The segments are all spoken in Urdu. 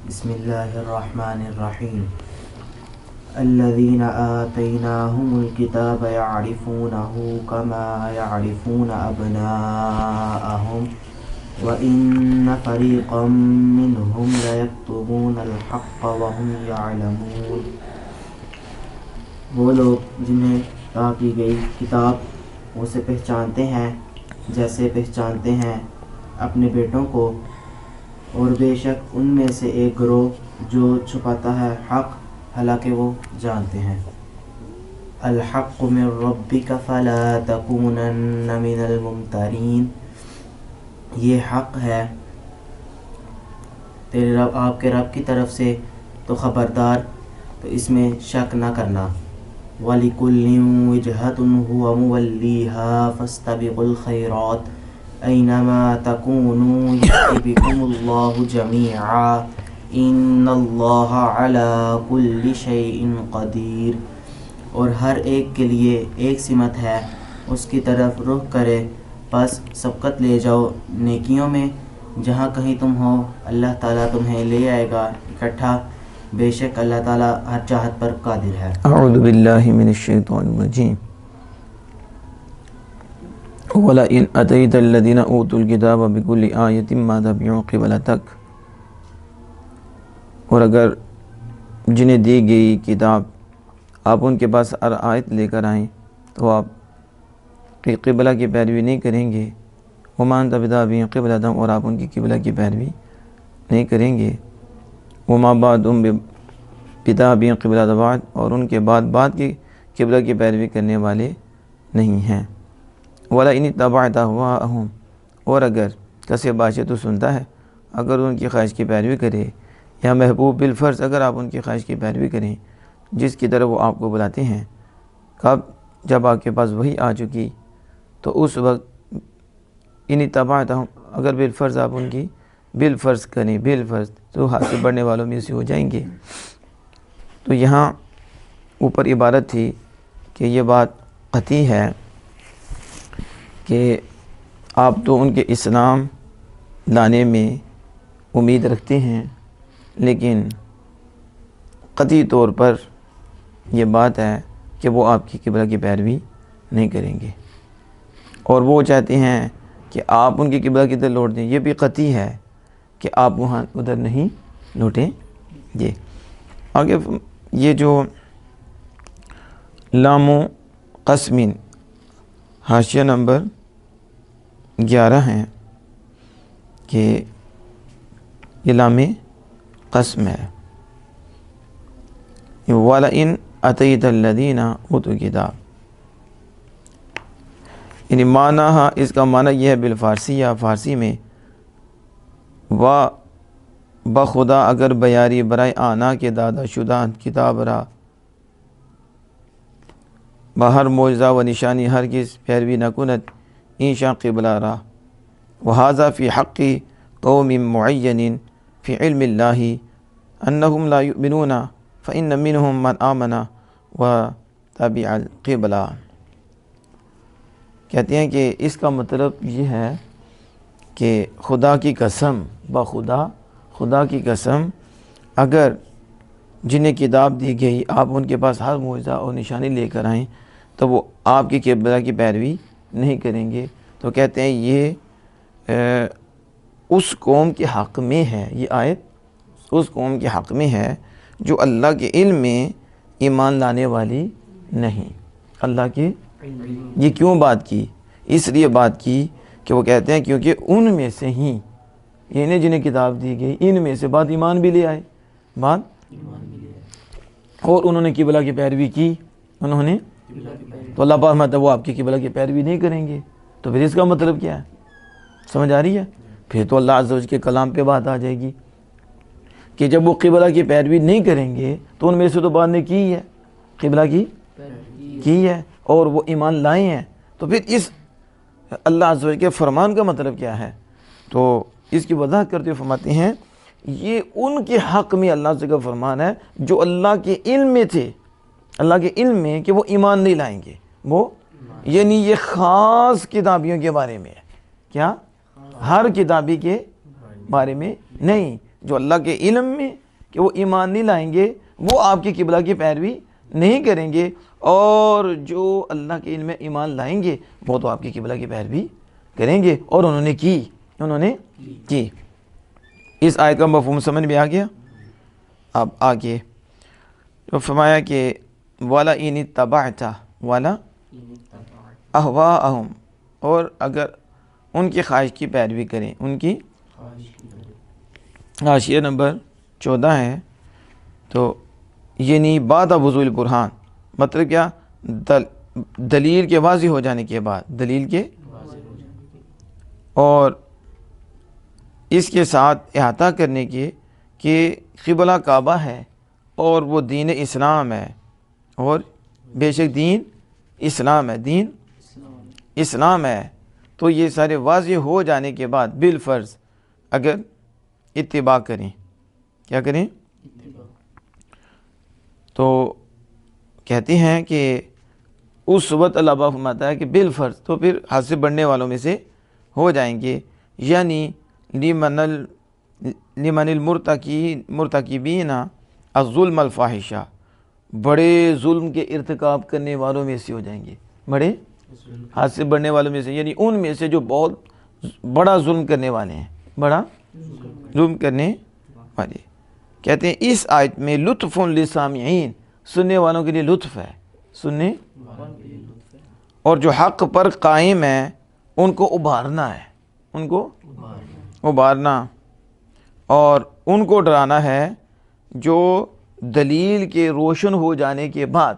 بسم اللہ الرحمن الرحیم الذین آتیناہم الکتاب یعرفونہ کما یعرفون ابناءہم وَإِنَّ فَرِيقًا مِّنْهُمْ لَيَكْتُمُونَ الْحَقَّ وَهُمْ يَعْلَمُونَ۔ وہ لوگ جنہیں عطا کی گئی کتاب اسے پہچانتے ہیں جیسے پہچانتے ہیں اپنے بیٹوں کو، اور بے شک ان میں سے ایک گروہ جو چھپاتا ہے حق حالانکہ وہ جانتے ہیں۔ الحق من ربک فلا تکونن من الممترین، یہ حق ہے تیرے رب آپ کے رب کی طرف سے، تو خبردار تو اس میں شک نہ کرنا۔ وَلِكُلٍّ وِجْهَةٌ هُوَ مُوَلِّيهَا فَاسْتَبِقُوا الْخَيْرَاتِ أَيْنَمَا تَكُونُوا يَأْتِ بِكُمُ اللَّهُ جَمِيعًا إِنَّ اللَّهَ عَلَى كُلِّ شَيْءٍ قَدِيرٌ، اور ہر ایک کے لیے ایک سمت ہے، اس کی طرف رخ کرے، پس سبقت لے جاؤ نیکیوں میں، جہاں کہیں تم ہو اللہ تعالیٰ تمہیں لے آئے گا اکٹھا، بے شک اللہ تعالیٰ ہر چاہت پر قادر ہے۔ اعوذ باللہ من الشیطان الرجیم۔ وَلَئِنْ أَتَيْتَ الَّذِينَ أُوتُوا الْكِتَابَ بِكُلِّ آیَةٍ مَا تَبِعُوا قِبْلَتَكَ، اور اگر جنہیں دی گئی کتاب آپ ان کے پاس ہر آیت لے کر آئیں تو آپ کی قبلہ کی پیروی نہیں کریں گے، وَمَا أَنْتَ بِتَابِعٍ قِبْلَتَهُمْ، اور آپ ان کی قبلہ کی پیروی نہیں کریں گے، وَمَا بَعْضُهُمْ بِتَابِعٍ قِبْلَةَ بَعْضٍ، اور ان کے بعد کی قبلہ کی پیروی کرنے والے نہیں ہیں۔ وَلَئِنِ اتَّبَعْتَ أَهْوَاءَهُمْ، اور اگر کسی بادشاہ تو سنتا ہے اگر ان کی خواہش کی پیروی کرے، یا محبوب بالفرض اگر آپ ان کی خواہش کی پیروی کریں جس کی طرف وہ آپ کو بلاتے ہیں، کب؟ جب آپ کے پاس وہی آ چکی تو اس وقت ان اتبعتہم، اگر بالفرض آپ ان کی بالفرض کریں، بالفرض تو ہاتھ سے بڑھنے والوں میں سے ہو جائیں گے۔ تو یہاں اوپر عبارت تھی کہ یہ بات قطعی ہے کہ آپ تو ان کے اسلام لانے میں امید رکھتے ہیں، لیکن قطعی طور پر یہ بات ہے کہ وہ آپ کی قبلہ کی پیروی نہیں کریں گے، اور وہ چاہتے ہیں کہ آپ ان کی قبلہ کی طرف لوٹ دیں۔ یہ بھی قطعی ہے کہ آپ وہاں ادھر نہیں لوٹیں گے۔ آگے یہ جو لام و قسم حاشیہ نمبر 11 ہیں کہ یہ لام قسم ہے۔ وَلَئِنْ أَتَيْتَ الَّذِينَ أُوتُوا الْكِتَابَ، یعنی معنی اس کا معنی یہ ہے بالفارسی یا فارسی میں، بخدا اگر بیاری برائے آنا کے دادا شدہ کتاب را، بہر معجزہ و نشانی ہرگز پیروی نہ کنت اینشا قبلہ را، وہذا فی حق قوم معین فی علم اللہ انہم لا یؤمنون فإن منہم من آمن و تبع القبلہ۔ کہتے ہیں کہ اس کا مطلب یہ ہے کہ خدا کی قسم، خدا کی قسم، اگر جنہیں کتاب دی گئی آپ ان کے پاس ہر معجزہ اور نشانی لے کر آئیں تو وہ آپ کی قبلہ کی پیروی نہیں کریں گے۔ تو کہتے ہیں یہ اس قوم کے حق میں ہے، یہ آیت اس قوم کے حق میں ہے جو اللہ کے علم میں ایمان لانے والی نہیں۔ اللہ کے یہ کیوں بات کی؟ اس لیے بات کی کہ وہ کہتے ہیں کیونکہ ان میں سے ہی، انہیں جنہیں کتاب دی گئی ان میں سے بعد ایمان بھی لے آئے، اور انہوں نے قبلہ کی پیروی کی، انہوں نے تو اللہ پاک مطلب وہ آپ کی قبلہ کی پیروی نہیں کریں گے۔ تو پھر اس کا مطلب کیا ہے؟ سمجھ آ رہی ہے؟ پھر تو اللہ عز و جل کے کلام پہ بات آ جائے گی کہ جب وہ قبلہ کی پیروی نہیں کریں گے تو ان میں سے تو بعد نے کی ہے، قبلہ کی ہے اور وہ ایمان لائے ہیں، تو پھر اس اللہ عز و جل کے فرمان کا مطلب کیا ہے؟ تو اس کی وضاحت کرتے ہوئے فرماتے ہیں یہ ان کے حق میں اللہ عز و جل کا فرمان ہے جو اللہ کے علم میں تھے، اللہ کے علم میں کہ وہ ایمان نہیں لائیں گے، وہ یعنی یہ خاص کتابیوں کے بارے میں ہے، کیا ہر کتابی کے بارے میں نہیں، جو اللہ کے علم میں کہ وہ ایمان نہیں لائیں گے وہ آپ کی قبلہ کی پیروی نہیں کریں گے، اور جو اللہ کے علم میں ایمان لائیں گے وہ تو آپ کی قبلہ کی پیروی کریں گے، اور انہوں نے کی۔ اس آیت کا مفہوم سمجھ میں آ گیا؟ اب آگے تو فرمایا کہ وَلَئِنِ اتَّبَعْتَ وَلَا أَهْوَاءَهُمْ، اور اگر ان کی خواہش کی پیروی کریں، ان کی حاشیہ نمبر 14 ہے، تو یعنی بعد وضوء البرہان، مطلب کیا؟ دلیل کے واضح ہو جانے کے بعد، دلیل کے اور اس کے ساتھ احاطہ کرنے کے کہ قبلہ کعبہ ہے اور وہ دین اسلام ہے، اور بے شک دین اسلام ہے، دین اسلام ہے، تو یہ سارے واضح ہو جانے کے بعد بالفرض اگر اتباع کریں، کیا کریں؟ تو کہتے ہیں کہ اس وقت اللہ پاک فرماتا ہے کہ بالفرض تو پھر حد سے بڑھنے والوں میں سے ہو جائیں گے، یعنی لمن المرتکبین الظلم الفاحشہ، بڑے ظلم کے ارتکاب کرنے والوں میں سے ہو جائیں گے، بڑے حد سے بڑھنے والوں میں سے، یعنی ان میں سے جو بہت بڑا ظلم کرنے والے ہیں، بڑا ظلم کرنے والے۔ کہتے ہیں اس آیت میں لطف للسامعین، سننے والوں کے لیے لطف ہے، سننے، اور جو حق پر قائم ہے ان کو ابھارنا ہے، ان کو ابھارنا، اور ان کو ڈرانا ہے جو دلیل کے روشن ہو جانے کے بعد،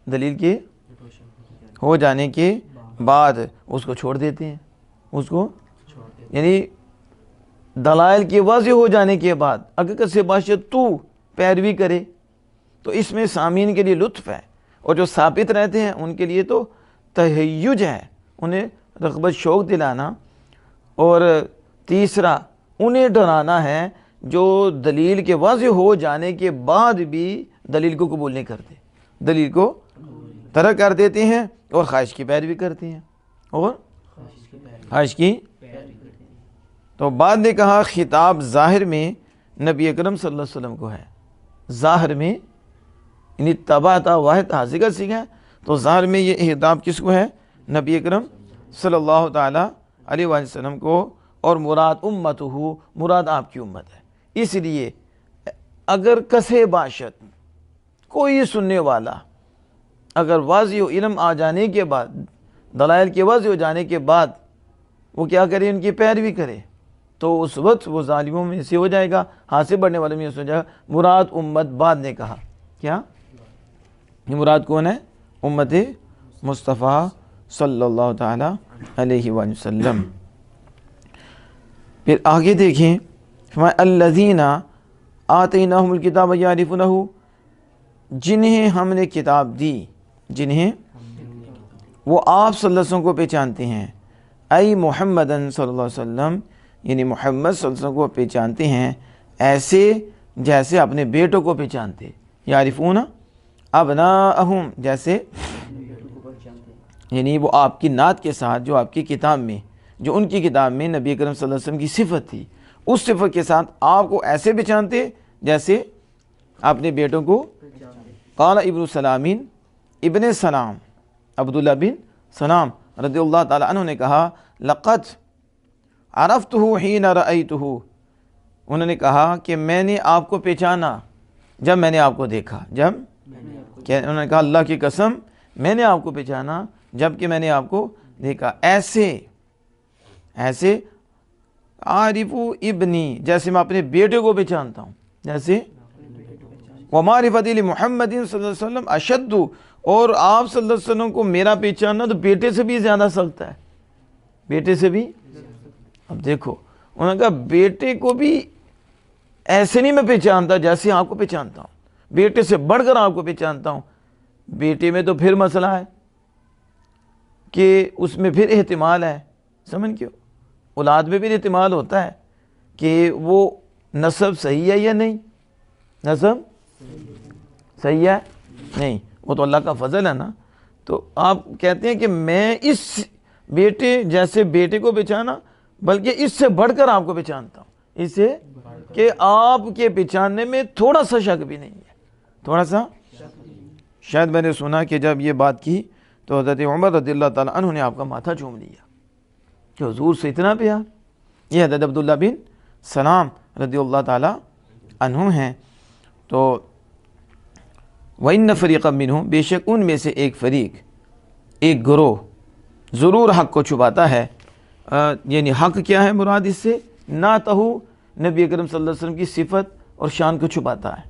دلیل کے ہو جانے کے بعد اس کو چھوڑ دیتے ہیں، اس کو یعنی دلائل کے واضح ہو جانے کے بعد اگر کسی باشد تو پیروی کرے تو اس میں سامعین کے لیے لطف ہے، اور جو ثابت رہتے ہیں ان کے لیے تو تہیج ہے، انہیں رغبت شوق دلانا، اور تیسرا انہیں ڈرانا ہے جو دلیل کے واضح ہو جانے کے بعد بھی دلیل کو قبول نہیں کرتے، دلیل کو ترک کر دیتے ہیں اور خواہش کی پیروی کرتے ہیں، اور خواہش کی۔ تو بعد نے کہا خطاب ظاہر میں نبی اکرم صلی اللہ علیہ وسلم کو ہے، ظاہر میں یعنی تبعتا واحد حاضر کا سیکھا ہے، تو ظاہر میں یہ خطاب کس کو ہے؟ نبی اکرم صلی اللہ تعالیٰ علیہ وآلہ وسلم کو، اور مراد امتہ، مراد آپ کی امت ہے۔ اس لیے اگر کسے باشد کوئی سننے والا اگر واضح و علم آ جانے کے بعد، دلائل کے واضح ہو جانے کے بعد وہ کیا کرے؟ ان کی پیروی کرے، تو اس وقت وہ ظالموں میں سے ہو جائے گا، ہاتھ سے بڑھنے والوں میں سے ہو جائے گا۔ مراد امت بعد نے کہا کیا؟ یہ مراد کون ہے؟ امت مصطفیٰ صلی اللہ تعالی علیہ وآلہ وسلم۔ پھر آگے دیکھیں، الذین آتیناہم الکتاب یعرفونہ، جنہیں ہم نے کتاب دی، جنہیں وہ آپ صلی اللہ علیہ وسلم کو پہچانتے ہیں، ای محمد صلی اللہ علیہ وسلم، یعنی محمد صلی اللہ علیہ وسلم کو پہچانتے ہیں ایسے جیسے اپنے بیٹوں کو پہچانتے، یعرفون ابناءہم، جیسے یعنی وہ آپ کی نعت کے ساتھ جو آپ کی کتاب میں، جو ان کی کتاب میں نبی کریم صلی اللہ علیہ وسلم کی صفت تھی، اس صفت کے ساتھ آپ کو ایسے پہچانتے جیسے اپنے بیٹوں کو۔ قال ابن سلامین، ابن سلام عبداللہ بن سلام رضی اللہ تعالی عنہ نے کہا لقد عرفتہ حین رأیتہ، انہوں نے کہا کہ میں نے آپ کو پہچانا جب میں نے آپ کو دیکھا، جب انہوں نے کہا اللہ کی قسم میں نے آپ کو پہچانا جب کہ میں نے آپ کو دیکھا، ایسے عارف ابنی، جیسے میں اپنے بیٹے کو پہچانتا ہوں، جیسے ومعرفتی لمحمد صلی اللہ علیہ وسلم اشد، اور آپ صلی اللہ علیہ وسلم کو میرا پہچاننا تو بیٹے سے بھی زیادہ سخت ہے، بیٹے سے بھی۔ اب دیکھو انہوں نے کہا بیٹے کو بھی ایسے نہیں میں پہچانتا جیسے آپ کو پہچانتا ہوں، بیٹے سے بڑھ کر آپ کو پہچانتا ہوں۔ بیٹے میں تو پھر مسئلہ ہے کہ اس میں پھر احتمال ہے، سمجھ کیوں؟ اولاد میں بھی احتمال ہوتا ہے کہ وہ نسب صحیح ہے یا نہیں، نسب صحیح ہے نہیں، وہ تو اللہ کا فضل ہے نا۔ تو آپ کہتے ہیں کہ میں اس بیٹے جیسے بیٹے کو پہچانا، بلکہ اس سے بڑھ کر آپ کو پہچانتا ہوں، اس سے کہ آپ کے پہچاننے میں تھوڑا سا شک بھی نہیں ہے، تھوڑا سا۔ شاید میں نے سنا کہ جب یہ بات کی تو حضرت عمر رضی اللہ تعالیٰ عنہ نے آپ کا ماتھا چوم لیا کہ حضور سے اتنا پیار۔ یہ حضرت عبداللہ بن سلام رضی اللہ تعالیٰ عنہ ہیں۔ تو وَإِنَّ فَرِيقًا مِّنْهُمْ، بے شک ان میں سے ایک فریق، ایک گروہ ضرور حق کو چھپاتا ہے۔ یعنی حق کیا ہے مراد اس سے؟ نعتہو، نبی اکرم صلی اللہ علیہ وسلم کی صفت اور شان کو چھپاتا ہے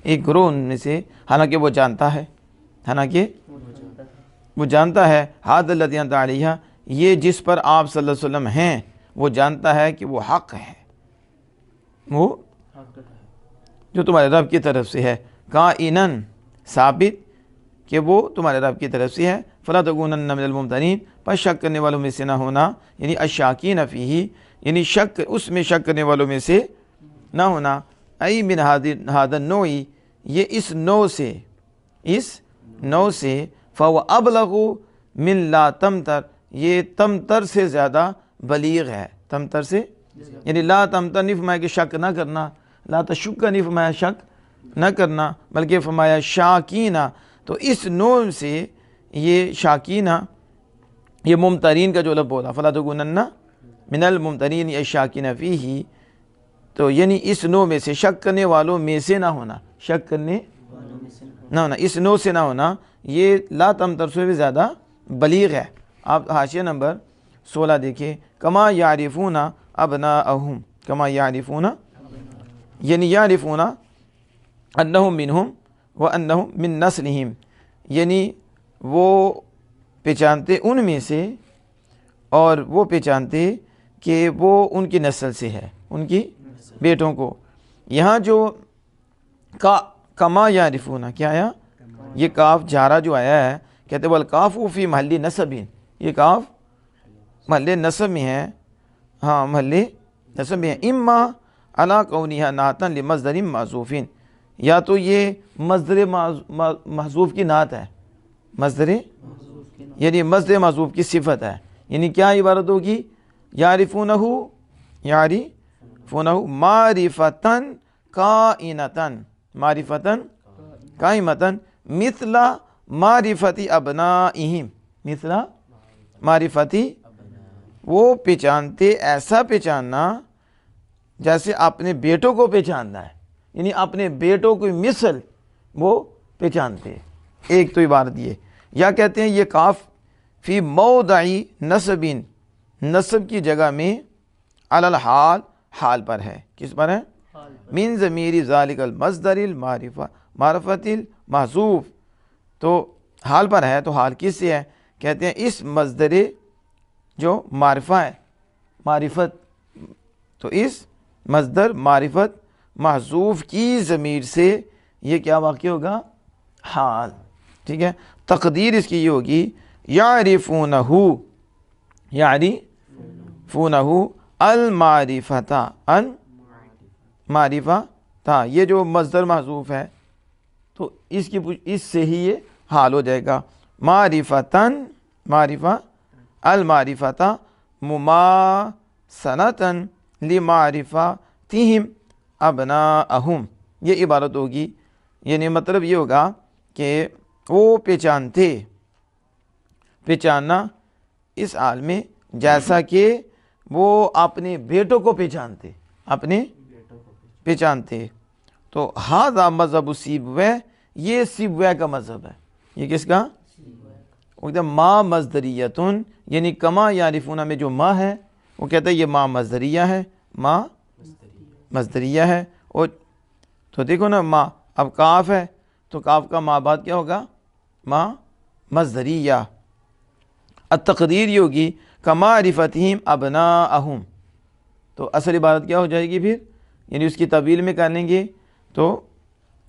ایک گروہ ان میں سے، حالانکہ وہ جانتا ہے، حالانکہ وہ جانتا ہے ھذا الذی انت علیہ، یہ جس پر آپ صلی اللہ علیہ وسلم ہیں وہ جانتا ہے کہ وہ حق ہے، وہ جو تمہارے رب کی طرف سے ہے، کائناً، ثابت کہ وہ تمہارے رب کی طرف سے ہے، فلا تکونن من الممترین، پس شک کرنے والوں میں سے نہ ہونا، یعنی الشاکین فیہ، یعنی شک اس میں شک کرنے والوں میں سے نہ ہونا، ای من ھذا النوع، یہ اس نوع سے، فهو ابلغ من لا تمتر، یہ تمتر سے زیادہ بلیغ ہے، تمتر سے، یعنی لا تمتر نہیں فرمایا کہ شک نہ کرنا، لا تشک نہیں فرمایا شک نہ کرنا، بلکہ فرمایا شاکینہ، تو اس نوع سے یہ شاکینہ، یہ ممترین کا جو لفظ بولا، فلا تکونن من الممترین الشاکین فیہ، تو یعنی اس نوع میں سے، شک کرنے والوں میں سے نہ ہونا، شک کرنے نہ ہونا، اس نوع سے نہ ہونا، یہ لا تمتر سے بھی زیادہ بلیغ ہے۔ آپ حاشیہ نمبر 16 دیکھیں، کما یعرفون ابناءہم، کما یعرفون، یعنی یعرفون انہم منہم و انہم من نسلہم، یعنی وہ پہچانتے ان میں سے اور وہ پہچانتے کہ وہ ان کی نسل سے ہے، ان کی بیٹوں کو۔ یہاں جو کما یعرفون کیا آیا؟ یہ کاف جارہ جو آیا ہے، کہتے والکاف فی محل نصب، یہ کاف محل نصب میں ہے، ہاں محل نصب میں ہے، اما علی کونہا نعتاً لمصدر محذوف، یا تو یہ مصدر محذوف کی نعت ہے، مصدر یعنی مصدر محذوف کی صفت ہے، یعنی کیا عبارت ہوگی؟ یعرفونہ معرفتاً کائنتاً، معرفتاً قائمتاً، مثل معرفت ابنائہم، مثل معرفتی، وہ پہچانتے، ایسا پہچاننا جیسے اپنے بیٹوں کو پہچاننا ہے، یعنی اپنے بیٹوں کو مثل وہ پہچانتے۔ ایک تو عبارت یہ، یا کہتے ہیں یہ کاف فی موضع نصب، نصب کی جگہ میں، علی الحال، حال پر ہے، کس پر ہے؟ من ضمیر ذالک المصدر معرفت المحذوف، تو حال پر ہے، تو حال کس سے ہے؟ کہتے ہیں اس مصدر جو معرفہ ہے، معرفت، تو اس مصدر معرفت محذوف کی ضمیر سے یہ کیا واقع ہوگا؟ حال، ٹھیک ہے۔ تقدیر اس کی یہ ہوگی یعرفونہ، یعرفونہ المعرفۃ، المعرفۃ، یہ جو مصدر محذوف ہے تو اس سے ہی یہ حال ہو جائے گا، معرفتاً، معرفہ، المعرفۃ مماثلۃً لمعرفتہم ابناءہم، یہ عبارت ہوگی، یعنی مطلب یہ ہوگا کہ وہ پہچاننا اس حال میں جیسا کہ وہ اپنے بیٹوں کو پہچانتے، تو ھذا مذہب سیبویہ، یہ سیبویہ کا مذہب ہے، یہ کس کا؟ ما مصدریتن، یعنی کما یعرفون میں جو ما ہے وہ کہتا ہے یہ ما مصدریہ ہے، ما مصدریہ ہے، اور تو دیکھو نا، ما اب کاف ہے تو کاف کا ما بعد کیا ہوگا؟ ما مصدریہ۔ التقدیر یہ ہوگی کمعرفتہم ابناءہم، تو اصل عبارت کیا ہو جائے گی پھر؟ یعنی اس کی طویل میں کر لیں گے تو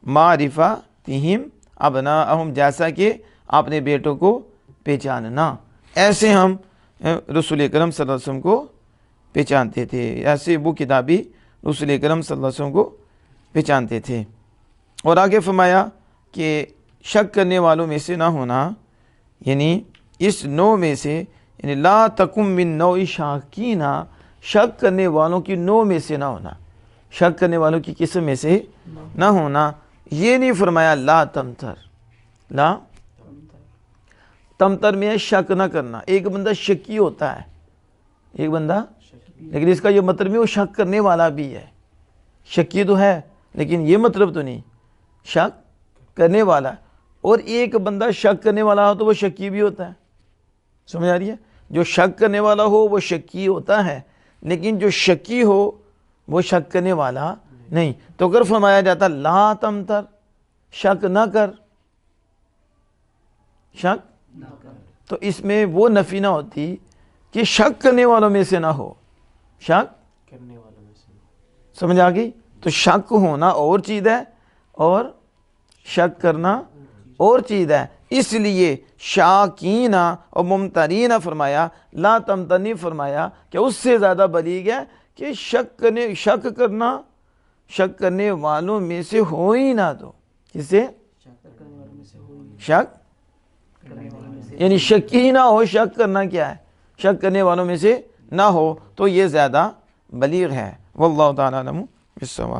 معرفتہم ابناءہم، جیسا کہ اپنے بیٹوں کو پہچاننا، ایسے ہم رسول اکرم صلی اللہ علیہ وسلم کو پہچانتے تھے، ایسے وہ کتابی رسول اکرم صلی اللہ علیہ وسلم کو پہچانتے تھے۔ اور آگے فرمایا کہ شک کرنے والوں میں سے نہ ہونا، یعنی اس نوع میں سے، یعنی لا تکم من نوع شاکینہ، شک کرنے والوں کی نوع میں سے نہ ہونا، شک کرنے والوں کی قسم میں سے نہ ہونا۔ یہ نہیں فرمایا لا تمتر، لا تمتر میں شک نہ کرنا۔ ایک بندہ شکی ہوتا ہے، ایک بندہ، لیکن اس کا یہ مطلب نہیں وہ شک کرنے والا بھی ہے، شکی تو ہے لیکن یہ مطلب تو نہیں شک کرنے والا۔ اور ایک بندہ شک کرنے والا ہو تو وہ شکی بھی ہوتا ہے، سمجھ آ رہی ہے؟ جو شک کرنے والا ہو وہ شکی ہوتا ہے، لیکن جو شکی ہو وہ شک کرنے والا نہیں۔ تو اگر فرمایا جاتا لا تمتر، شک نہ کر، شک، تو اس میں وہ نفی نہ ہوتی کہ شک کرنے والوں میں سے نہ ہو، شک کرنے والوں میں سے سمجھ آ گئی؟ تو شک ہونا اور چیز ہے اور شک کرنا اور چیز ہے۔ اس لیے شاکین اور ممترین فرمایا، لا تمتنی فرمایا کہ اس سے زیادہ بلیغ ہے کہ شک کرنے والوں میں سے ہو ہی نہ دو، کسے؟ شک یعنی شک ہی نہ ہو، شک کرنا کیا ہے؟ شک کرنے والوں میں سے نہ ہو، تو یہ زیادہ بلیغ ہے۔ واللہ تعالی اعلم بالصواب۔